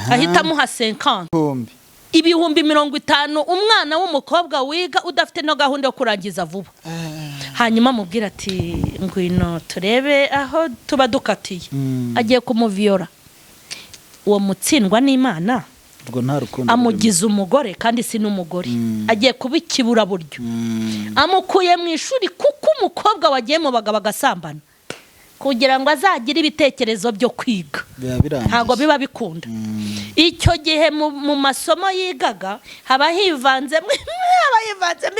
[SPEAKER 1] ahita amuha 50 ibihumbi 50 umwana w'umukobwa wiga udafite no gahunda yo kurangiza vuba. Hanyuma amubwira ati ngwino turebe aho tuba dukatiye. Agiye kumuviyora. Uwo mutsindwa n'Imana amugize umugore kandi si n'umugore, agiye kubikibura buryo. Amukuye mu ishuri kuko umukobwa wagiye mu bagabo agasambana kugira ngo azagire ibitekerezo byo kwiga. Ntago biba bikunda. Icyo gihe mu masomo yigaga haba hivanzemo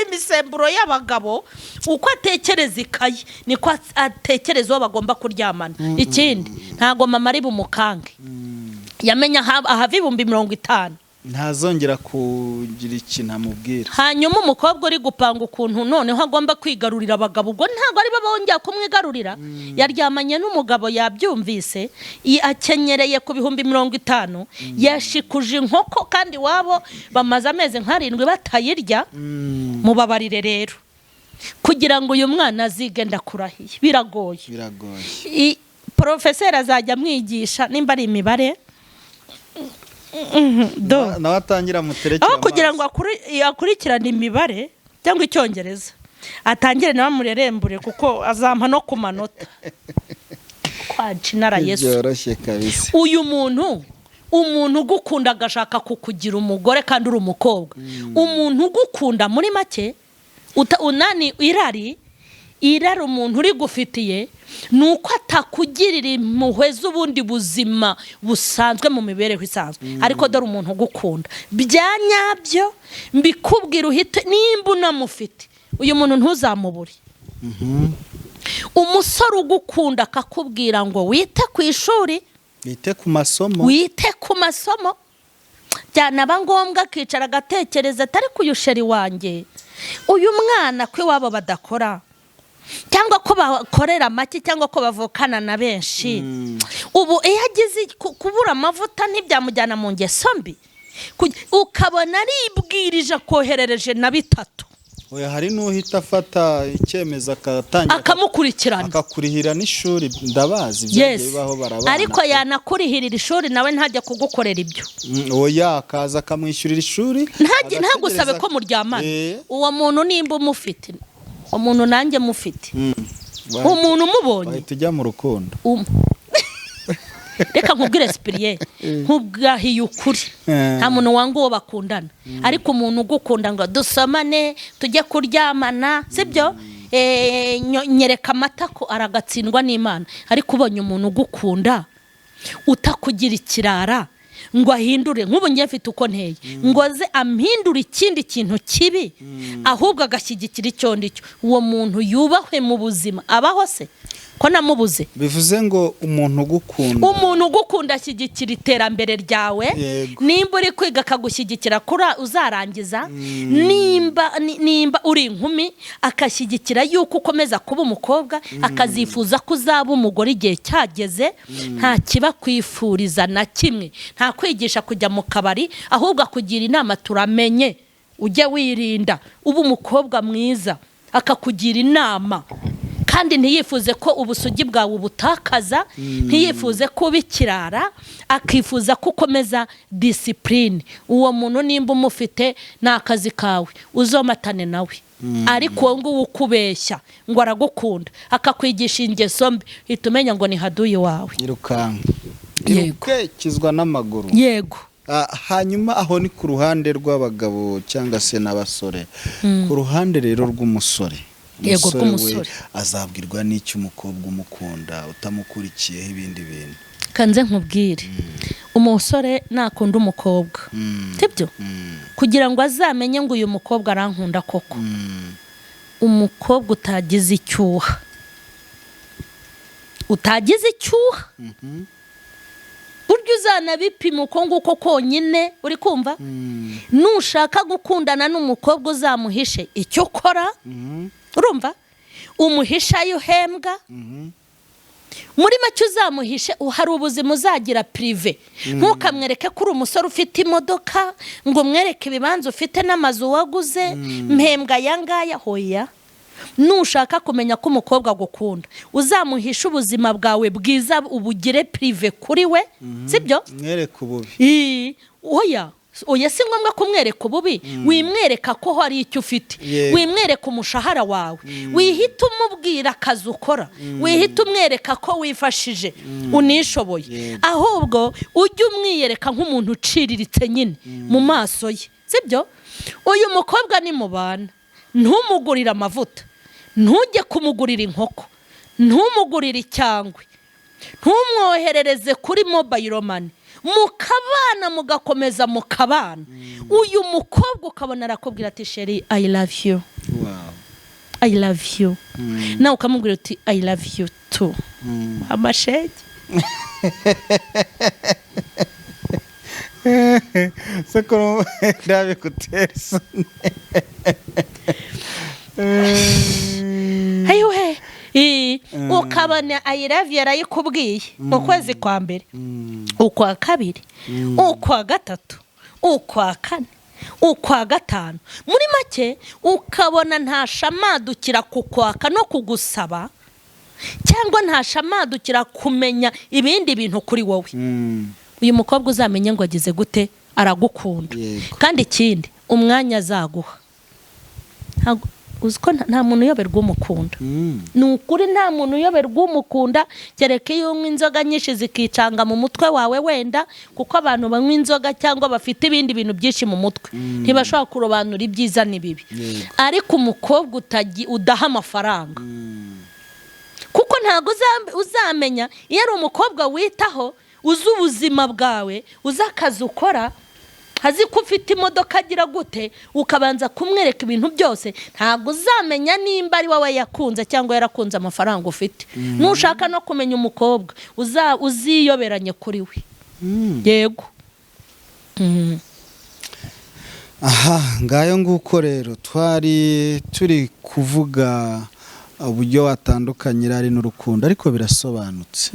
[SPEAKER 1] imisemburo y'abagabo. Uko atekereza ikayi niko atekereza uwo bagomba kuryamana. Ikindi ntago mama ari bumukange, yamenya ahava ibihumbi 50 ntazongera kugira ikintu amubwira. Hanyuma umukobwa uri gupanga ukuntu noneho agomba kwigarurira abagabo, ubwo ntago ari babongera kumwigarurira. Yaryamanye n'umugabo yabyumvise, akenyereye ku bihumbi 50, yashikuje inkoko kandi wabo bamaze amezi 7 batayirya. Mubabarire rero kugira ngo uyu mwana azige ndakurahiye biragoye. Professeur azajya amwigisha nimba ari imibare nawe atangira muterekera aho kugira ngo akurikirane imibare cyangwa icyongereza, atangire nawe murerembure kuko azampa no ku manota. Kwaci nara Yesu byoroshye kabisa. Uyu muntu umuntu ugukunda agashaka kukugira umugore kandi uri umukobwa. Umuntu ugukunda muri make unani irari umuntu uri gufitiye nuko atakugirira impuhwe z'ubundi buzima busanzwe mu mibereho isanzwe. Ariko dore umuntu ugukunda byanyabyo mbikubwira uhite nimba unamufite uyu muntu ntuzamubure. Umusore ugukunda akakubwira ngo wite ku ishuri,
[SPEAKER 2] wite ku masomo, byanaba ngombwa akicara agatekereza atari kuyusheri wanjye uyu mwana ko iwabo badakora cyangwa ko bakorera make cyangwa ko bavukana na benshi. Ubu iyo agize kubura amavuta ntibyamujyana mu ngeso mbi, ukabona aribwirije koherereje na 3.
[SPEAKER 3] Oya hari n'uhita afata icyemezo
[SPEAKER 1] akamukurikirana
[SPEAKER 3] akakurihira n'ishuri. Ndabazi byagiye baho barabana,
[SPEAKER 1] ariko yanakurihirira ishuri nawe ntajya kugukorera ibyo.
[SPEAKER 3] Oya akaza akamwishyurira ishuri
[SPEAKER 1] ntagusabe ko muryamana. Uwo muntu nimba umufite, umuntu nanjye mufite, umuntu umubonye
[SPEAKER 3] tujya mu rukundo.
[SPEAKER 1] Reka nkubwire Cyprien, nkubwahiye ukuri, nta muntu wanga uwo bakundana. Ariko umuntu ugukunda ngo dusomane tujye kuryamana, sibyo? Nyereka amata ko aragatsindwa n'Imana. Ariko ubonye umuntu ugukunda utakugira ikirara ngo ahindure, nk'ubu ngiye mfite uko nteye, ngo ze ampindure ikindi kintu kibi, ahubwo agashyigikira icyo ndicyo, uwo muntu yubahwe mu buzima. Abaho se ko namubuze?
[SPEAKER 3] Bivuze ngo umuntu
[SPEAKER 1] ugukunda ashyigikira iterambere ryawe. Nimba uri kwiga akagushyigikira kuri uzarangiza, nimba uri inkumi akashyigikira yuko ukomeza kuba umukobwa, akazifuza ko uzaba umugore igihe cyageze. Nta kiba kwifuriza na kimwe, nta kwigisha kujya mu kabari, ahubwo akugira inama turamenye ujye wirinda uba umukobwa mwiza, akakugira inama. Kandi ntiyifuze ko ubusugi bwawe ubutakaza, ntiyifuze ko ubikirara, akifuza ko ukomeza discipline. Uwo muntu nimba umufite n'akazi kawe uzomatane nawe. Ariko uwo nguwo ukubeshya ngo aragukunda akakwigisha ingeso mbi, hita umenya ngo ni haduyi wawe.
[SPEAKER 3] Iruke kizwa n'amaguru.
[SPEAKER 1] Yego.
[SPEAKER 3] Hanyuma aho ni ku ruhande rw'abagabo cyangwa se n'abasore. Ku ruhande rero rw'umusore,
[SPEAKER 1] yego rw'umusore
[SPEAKER 3] azabwirwa n'icyo umukobwa umukunda utamukurikiyeho ibindi bintu.
[SPEAKER 1] Kanze nkubwire, umusore nakunda umukobwa, sibyo? Kugira ngo azamenye ngo uyu mukobwa arankunda koko, umukobwa utagize icyuha, buryo uzanabipima uko nguko konyine. Uri kumva? Nushaka gukundana n'umukobwa uzamuhishe icyo ukora. Urumva? Umuhisha yuhembwa. Muri make uzamuhishe hari ubuzima uzagira prive. Ntukamwereke kuri umusore ufite imodoka, ngo mwereke ibibanza ufite n'amazu waguze, mpembwa yangaya. Hoya. Nushaka kumenya ko umukobwa gukunda, uzamuhisha ubuzima bwawe bwiza, ubugire prive kuri we, sibyo?
[SPEAKER 3] Mwereke ububi.
[SPEAKER 1] Oya si ngombwa kumwereka ububi, wimwereka ko hari icyo ufite, wimwereka umushahara wawe, wihita umubwira akazi ukora, wihita umwereka ko wifashije unishoboye, ahubwo ujye umwiyereka nk'umuntu uciriritse nyine mu maso ye, sibyo? Uyu mukobwa ni mubana, ntumugurire amavuta, ntujye kumugurira inkoko, ntumugurire icyangwe, ntumwoherereze kuri mobile money, mukabana mugakomeza mukabana. Uyu mukobwa ukabona arakubwira ati sheri I love you.
[SPEAKER 3] Wow.
[SPEAKER 1] I love you. Nawe ukamubwira ati I love you too. Amashege.
[SPEAKER 3] Sako ndabe kuteresa.
[SPEAKER 1] Ayiwe. Ukabona I love you arayikubwiye mu kwezi kwa mbere, ukwa kabiri, ukwa gatatu, ukwa kane, ukwa gatanu. Muri make ukabona ntashamadukira kukwaka no kugusaba, cyangwa ntashamadukira kumenya ibindi bintu kuri wowe. Uyu mukobwa uzamenye ngo agize gute, aragukunda. Kandi ikindi umwanya azaguha uziko nta muntu uyoberwa umukunda. Ni ukuri nta muntu uyoberwa umukunda, kereka iyo unywa inzoga nyinshi zikicanga mu mutwe wawe wenda, kuko abantu banywa inzoga cyangwa bafite ibindi bintu byinshi mu mutwe ntibashobora kurobanura ibyiza n'ibibi. Ariko umukobwa udaha amafaranga, kuko ntago uzamenya iyo ari umukobwa witaho, uzi ubuzima bwawe, uzi akazi ukora, hazi ko ufite imodoka agira gute, ukabanza kumwereka ibintu byose, ntabwo uzamenya nimba ari wowe yakunze cyangwa yarakunze amafaranga ufite. Nushaka no kumenya umukobwa uziyoberanye kuri we. Yego.
[SPEAKER 3] Aha, ngayo nguko rero twari turi kuvuga uburyo watandukanye irari n'urukundo, ariko birasobanutse,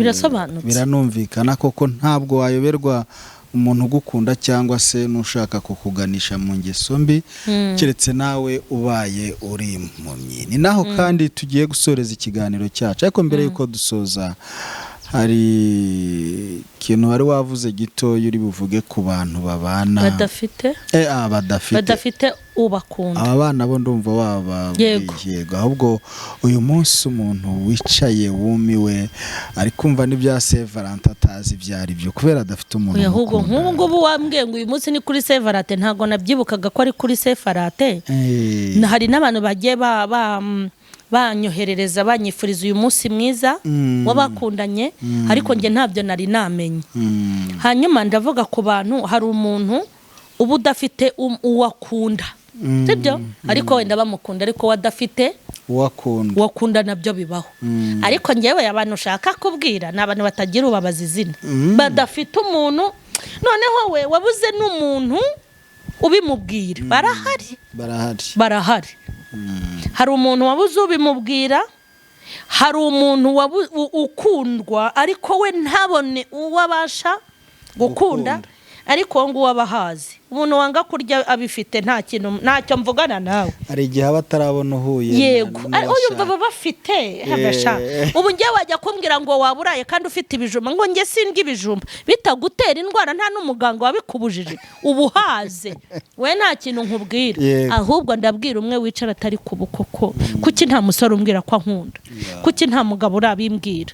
[SPEAKER 3] biranumvikana koko. Ntabwo wayoberwa umuntu ugukunda cyangwa se nushaka kukuganisha mu ngeso mbi, keretse nawe ubaye uri impumyi. Ni naho kandi tugiye gusoreza ikiganiro cyacu, ariko mbere yuko dusoza hari ikintu wari wavuze gitoya uri buvuge ku bantu babana badafite ubakunda. Aba bana bo ndumva waba yego, ahubwo uyu munsi umuntu wicaye wumiwe ari kumva n'ibya Saint Valentin atazi ibyari byo kubera adafite umuntu.
[SPEAKER 1] Ahubwo nk'ubu ngubu wambwiye ngo uyu munsi ni kuri Saint Valentin, ntago nabyibukaga ko ari kuri Saint Valentin. Hari n'abantu bagiye banyoherereza banyifuriza uyu munsi mwiza wabakundanye, ariko nge ntabyo nari namenye. Hanyuma ndavuga ku bantu, hari umuntu uba udafite uwakunda, sibyo? Ariko wenda bamukunda, ariko wadafite uwakunda nabyo bibaho. Ariko ngewe abantu ushaka kubwira ni abantu batagira ubabaza izina, badafite umuntu. Noneho we wabuze n'umuntu ubimubwira. Barahari. Hari umuntu wabuze ubimubwira, hari umuntu ukundwa ariko we ntabone uwabasha gukunda, ariko ngo abahazi. Umuntu wanga kurya abifite ntacyo mvugana nawe.
[SPEAKER 3] Hari igihe abatarabona uhuye.
[SPEAKER 1] Yego, uyu baba bafite habasha. Ubu ngiye wajya kumbwira ngo waburaye kandi ufite ibijumba, ngo nge sindya ibijumba, bitagutera indwara, nta n'umuganga wabikubujije, ubuhaze. We nta kintu nkubwira, ahubwo ndabwira umwe wicara atari kubukoko. Kuki nta musore umbwira ko ankunda? Kuki nta mugabo urabimbwira?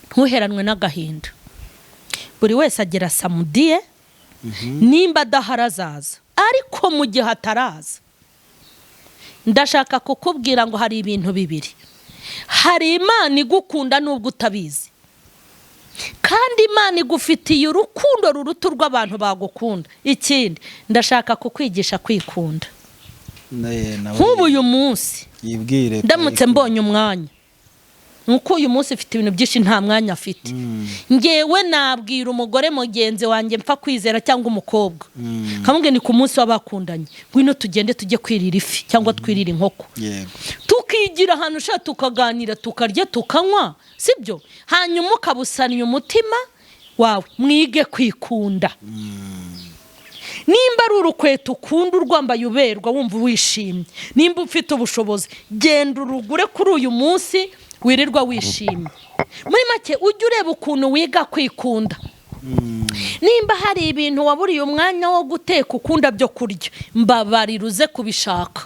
[SPEAKER 1] Ntuheranwe n'agahinda. Buri wese agira samudiye, nimba adaharazaza, ariko mu gihe ataraza ndashaka kukubwira ngo hari ibintu bibiri. Hari Imana igukunda nubwo utabizi, kandi Imana igufitiye urukundo ruruta urw'abantu bagukunda. Ikindi ndashaka kukwigisha kwikunda. Nk'ubu uyu munsi ndamutse mbonye umwanya, nuko uyu munsi ufite ibintu byinshi nta mwanya afite, ngewe nabwira umugore mugenzi wanjye mpfa kwizera cyangwa umukobwa, kamubwira ni ku munsi w'abakundanye, ngwino tugende tujye kwirira ifi cyangwa twirira inkoko, tukigira ahantu ushaka, tukaganira, tukarya, tukanywa, sibyo? Hanyuma ukabusanya umutima wawe, mwige kwikunda. Nimba ari urukweto ukunda urwambaye uberwa wumva wishimye, nimba ufite ubushobozi genda urugure kuri uyu munsi wirirwa wishimye. Muri make ujye ureba ukuntu wiga kwikunda. Nimba hari ibintu waburiye umwanya wo guteka ukunda byo kurya, mbabarira uze kubishaka,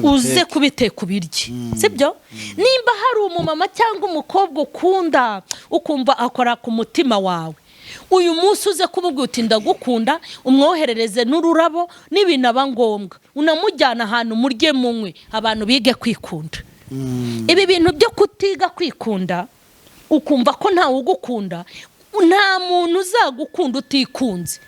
[SPEAKER 1] uze kubiteka ubirye, sibyo? Nimba hari umumama cyangwa umukobwa ukunda ukumva akora ku mutima wawe, uyu munsi uze kumubwira uti ndagukunda, umwoherereze n'ururabo n'ibintu aba ngombwa, unamujyana ahantu murye munywe. Abantu bige kwikunda. Ibi bintu byo kutiga kwikunda, ukumva ko ntawe ugukunda, nta muntu uzagukunda utikunze.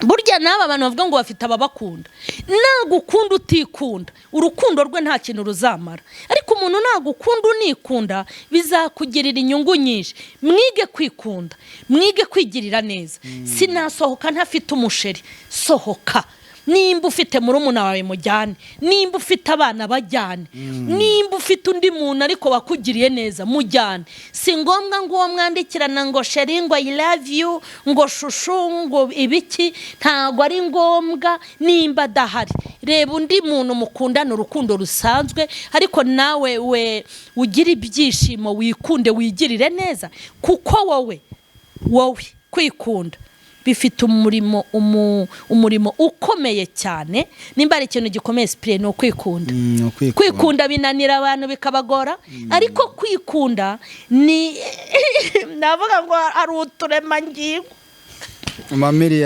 [SPEAKER 1] Burya n'aba abantu bavuga ngo bafite ababakunda, nagukunda utikunda, urukundo rwe nta kintu ruzamara. Ariko umuntu nagukunda unikunda, bizakugirira inyungu nyinshi. Mwige kwikunda, mwige kwigirira neza. Sinasohoka ntafite umusheri, sohoka. Nimba ufite murumuna wawe mujyane, nimba ufite abana bajyane, nimba ufite undi muntu ariko bakugiriye neza mujyane. Si ngombwa ngo uwo mwandikirana ngo sheri, ngo I love you, ngo shushu, ngo ibiki, ntago ari ngombwa. Nimba adahari, reba undi muntu mukundana urukundo rusanzwe, ariko nawe we ugira ibyishimo, wikunde, wigirire neza. Kuko wowe kwikunda bifite umurimo ukomeye cyane. Nimba ari ikintu gikomeye sipire no kwikunda. Kwikunda binanira abantu bikabagora, ariko kwikunda ni navuga ngo ari uturemangingo.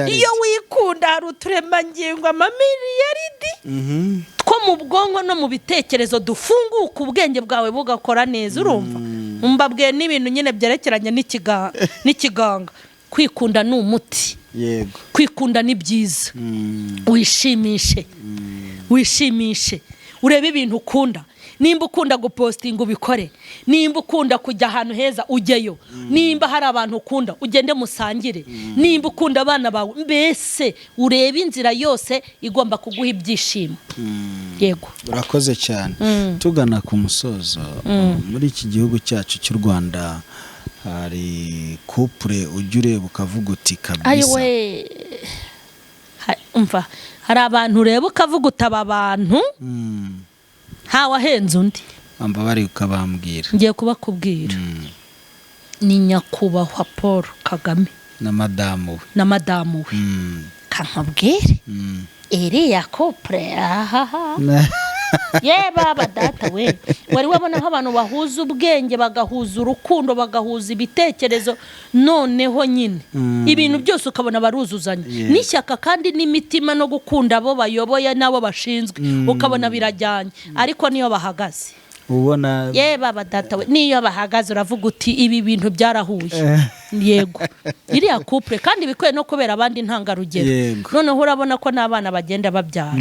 [SPEAKER 1] Iyo wikunda hari uturemangingo amamiliyaridi two mu bwonko no mu bitekerezo dufunguka ubwenge bwawe bugakora neza. Urumva mbabwiye n'ibintu nyine byerekeranye n'ikiganga. Kwikunda ni umuti.
[SPEAKER 3] Yego.
[SPEAKER 1] Kwikunda ni byiza. Wishimishe urebe ibintu ukunda. Nimba ukunda gupostinga ubikore, nimba ukunda kujya ahantu heza ujyeyo, nimba hari abantu ukunda ugende musangire, nimba ukunda abana bawe, mbese urebe inzira yose igomba kuguha ibyishimo. Yego.
[SPEAKER 3] Urakoze cyane. Tugana ku musozo, muri iki gihugu cyacu cy'u Rwanda hari couple ujya ureba ukavuga uti kabisa.
[SPEAKER 1] Ayiwe, umva, hari abantu ureba ukavuga utaba abantu ntawahenze undi.
[SPEAKER 3] Amba bari ukabambwira.
[SPEAKER 1] Ngiye kubakubwira. Ni nyakubahwa Paul Kagame
[SPEAKER 3] na madamu we.
[SPEAKER 1] Kankabwire. Iriya couple ye baba data we, wari wabona nk'abantu bahuza ubwenge, bagahuza urukundo, bagahuza ibitekerezo, noneho nyine ibintu byose ukabona baruzuzanya n'ishyaka kandi n'imitima no gukunda abo bayoboye nabo bashinzwe, ukabona birajyanye. Ariko niyo bahagaze
[SPEAKER 3] ubona
[SPEAKER 1] ye baba data we, niyo bahagaze uravuga uti ibi bintu byarahuye. Yego. Iriya couple kandi bikwiye no kubera abandi ntangarugero. Noneho urabona ko n'abana bagenda babyara.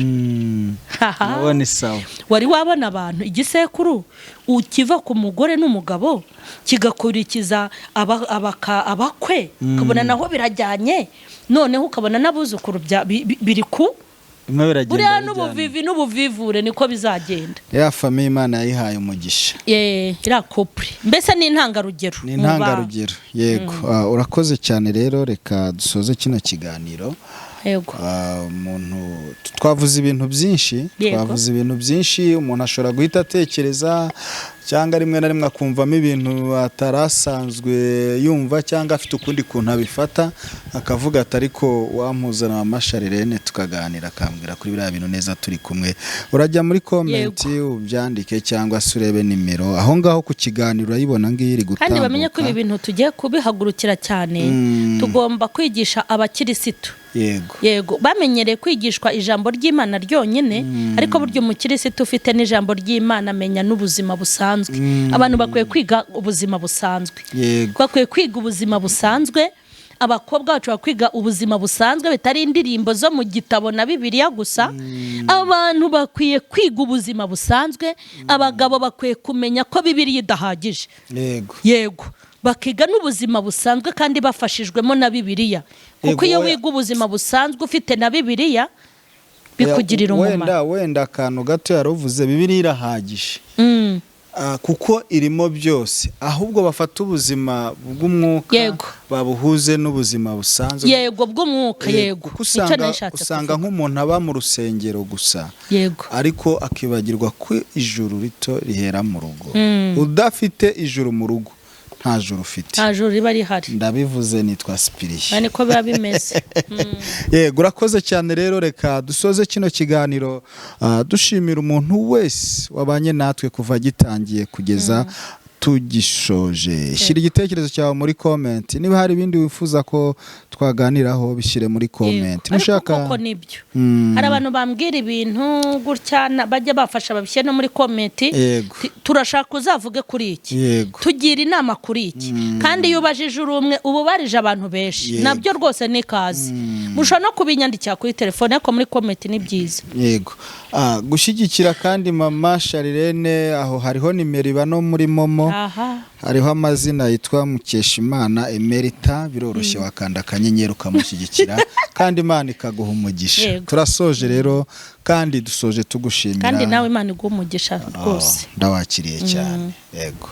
[SPEAKER 3] Nabone sawa.
[SPEAKER 1] Wari wabona abantu igisekuru ukiva ku mugore n'umugabo kigakurikiza abakwe, ukabona naho birajyanye, noneho ukabona n'abuzukuru biri ku buriya n'ubuvivure niko bizagenda.
[SPEAKER 3] Ya famiye Imana yayihaye umugisha.
[SPEAKER 1] Iriya couple mbese ni intangarugero.
[SPEAKER 3] Yego. Urakoze cyane rero, reka dusoze kino kiganiro.
[SPEAKER 1] Yego.
[SPEAKER 3] Twavuze ibintu byinshi, umuntu ashobora guhita atekereza cyangwa rimwe na rimwe akumvamo ibintu atarasanzwe yumva, cyangwa afite ukundi kuntu abifata, akavuga ati ariko wampuzana wa Charlene tukaganira, akambwira kuri biriya bintu neza turi kumwe. Urajya muri comment ubyandike cyangwa se urebe nimero aho ngaho ku kiganiro urayibona ngiyi iri gutambuka. Kandi bamenye
[SPEAKER 1] ko ibi bintu tugiye kubihagurukira cyane. Tugomba kwigisha abakirisitu. Yego. Bamenyereye kwigishwa ijambo ry'Imana ryonyine, ariko buryo umukirisitu ufite n'ijambo ry'Imana amenya n'ubuzima busanzwe. Abantu bakwiye kwiga ubuzima busanzwe. Bakwiye kwiga ubuzima busanzwe. Abakobwa bacu bakwiga ubuzima busanzwe bitari indirimbo zo mu gitabo na Bibiliya gusa. Abantu bakwiye kwiga ubuzima busanzwe. Abagabo bakwiye kumenya ko Bibiliya idahagije. Yego. Bakiga n'ubuzima busanzwe kandi bafashijwemo na Bibiliya. Kuko iyo wiga ubuzima busanzwe ufite na Bibiliya bikugirira umumaro.
[SPEAKER 3] Wenda akantu gato yaruvuze, Bibiliya irahagije. Kuko irimo byose, ahubwo bafata ubuzima bw'umwuka babuhuze n'ubuzima busanzwe.
[SPEAKER 1] Yego, bw'umwuka. Yego.
[SPEAKER 3] Usanga nk'umuntu aba mu rusengero gusa, ariko akibagirwa ko ijuru rito rihera mu rugo. Udafite ijuru mu rugo nta juru ufite.
[SPEAKER 1] Nta juru riba rihari.
[SPEAKER 3] Ndabivuze nitwa Spiriye.
[SPEAKER 1] Niko biba bimeze.
[SPEAKER 3] Yego, urakoze cyane rero, reka dusoze kino kiganiro dushimira umuntu wese wabanye natwe kuva gitangiye kugeza tugishoje. Shyira igitekerezo cyawe muri comment. Niba hari ibindi wifuza ko twaganiraho bishyire muri comment.
[SPEAKER 1] Mushaka koko nibyo. Hari abantu bambwira ibintu gutya bajya bafasha babishyire no muri comment. Turashaka uzavuge kuri iki. Tugira inama kuri iki. Kandi iyo ubajije urumwe ububarije abantu benshi. Nabyo rwose ni kazi. Mushobora no kubinyandikira kuri telefone ariko muri comment ni byiza.
[SPEAKER 3] Yego. Gushyigikira kandi mama Charlene, aho hariho nimero iba no muri momo. Hariho amazina yitwa Mukeshimana Emerita, biroroshye wakanda akanyenyeri ukamushyigikira kandi Imana ikaguha umugisha. Turasoje rero kandi dusoje tugushimira.
[SPEAKER 1] Kandi nawe Imana iguha umugisha rwose.
[SPEAKER 3] Ndawakiriye cyane. Yego.